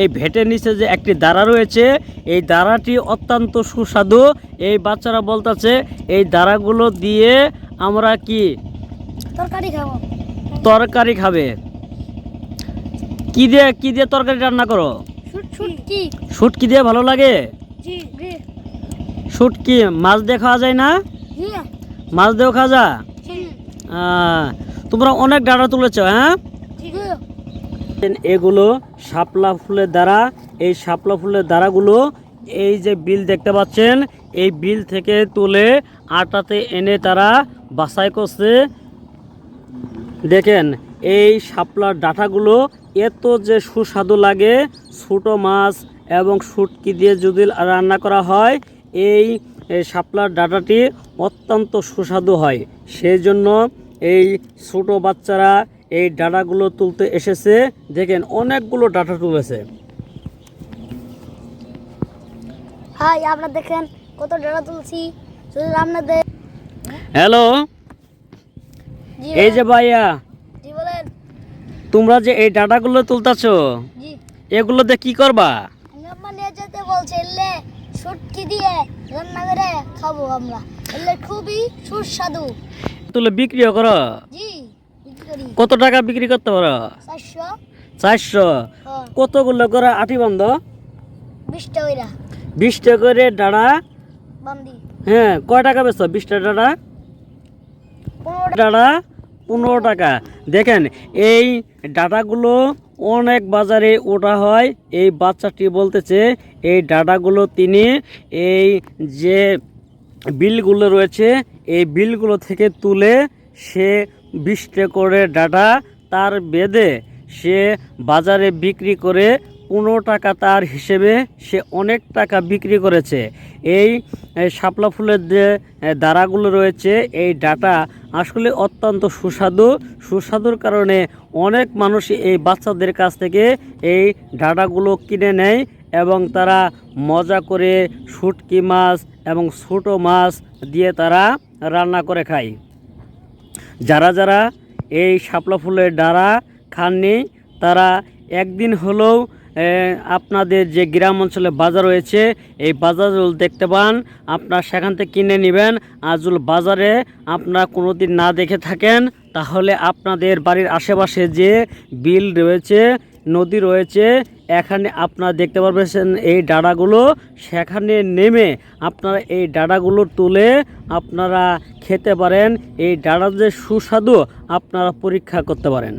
এই ভেটের নিচে যে একটি দাঁড়া রয়েছে, এই দাঁড়াটি অত্যন্ত সুস্বাদু। এই বাচ্চারা বলতেছে এই দাঁড়াগুলো দিয়ে আমরা কি তরকারি খাবে। কি দিয়ে তরকারি রান্না করো? শুটকি দিয়ে ভালো লাগে? শুটকি মাছ দিয়ে খাওয়া যায় না? মাছ দিয়েও খাওয়া যায়? তোমরা অনেক ডাঁটা তুলেছ, হ্যাঁ? এগুলো শাপলা ফুলের দ্বারা। এই শাপলা ফুলের দ্বারাগুলো এই যে বিল দেখতে পাচ্ছেন, এই বিল থেকে তুলে আটাতে এনে তারা বাছাই করছে। দেখেন এই শাপলার ডাঁটাগুলো এত যে সুস্বাদু লাগে। ছোটো মাছ এবং শুটকি দিয়ে যদি রান্না করা হয়, এই শাপলার ডাঁটাটি অত্যন্ত সুস্বাদু হয়। সেই জন্য এই ছোটো বাচ্চারা এই ডাঁটাগুলো তুলতে এসেছে। দেখেন অনেকগুলো ডাঁটা তুলেছে। হাই, আপনারা দেখেন কত ডাঁটা তুলছি। আপনাদের হ্যালো, এই যে ভাইয়া, জি বলেন। তোমরা যে এই ডাঁটাগুলো তুলতাছো, জি, এগুলো দিয়ে কি করবা? আম্মা নিয়ে যেতে বলছে, এলে শুটকি দিয়ে রান্না করে খাবো আমরা। এলে খুবই সুস্বাদু। তুলে বিক্রিও করো? জি, বিক্রি করি। কত টাকা বিক্রি করতে পারো? 400। 400? কতগুলো করে আটি বন্ধ? 20 টাকা। 20 টাকা করে ডাঁটা বান্দি। হ্যাঁ, কয় টাকা বেচো? 20 টাকা ডাঁটা? 15 টাকা। দেখেন এই ডাঁটাগুলো অনেক বাজারে ওঠা হয়। এই বাচ্চাটি বলতেছে এই ডাঁটাগুলো তিনি এই যে বিলগুলো রয়েছে, এই বিলগুলো থেকে তুলে সে 20 টাকা করে ডাঁটা তার বেঁধে সে বাজারে বিক্রি করে 15 টাকা তার হিসেবে সে অনেক টাকা বিক্রি করেছে। এই শাপলা ফুলের যে দাঁড়াগুলো রয়েছে, এই ডাঁটা আসলে অত্যন্ত সুস্বাদুর কারণে অনেক মানুষ এই বাচ্চাদের কাছ থেকে এই ডাঁটাগুলো কিনে নেয় এবং তারা মজা করে শুটকি মাছ এবং ছোটো মাছ দিয়ে তারা রান্না করে খায়। যারা এই শাপলা ফুলের ডাঁটা খাননি, তারা একদিন হলেও আপনাদের যে গ্রাম অঞ্চলে বাজার রয়েছে, এই বাজারগুলো দেখতে পান, আপনারা সেখান থেকে কিনে নেবেন। আর যদি বাজারে আপনারা কোনো দিন না দেখে থাকেন, তাহলে আপনাদের বাড়ির আশেপাশে যে বিল রয়েছে, নদী রয়েছে, এখানে আপনারা দেখতে পারবেন এই ডাঁটাগুলো। সেখানে নেমে আপনারা এই ডাঁটাগুলো তুলে আপনারা খেতে পারেন। এই ডাঁটা যে সুস্বাদু আপনারা পরীক্ষা করতে পারেন।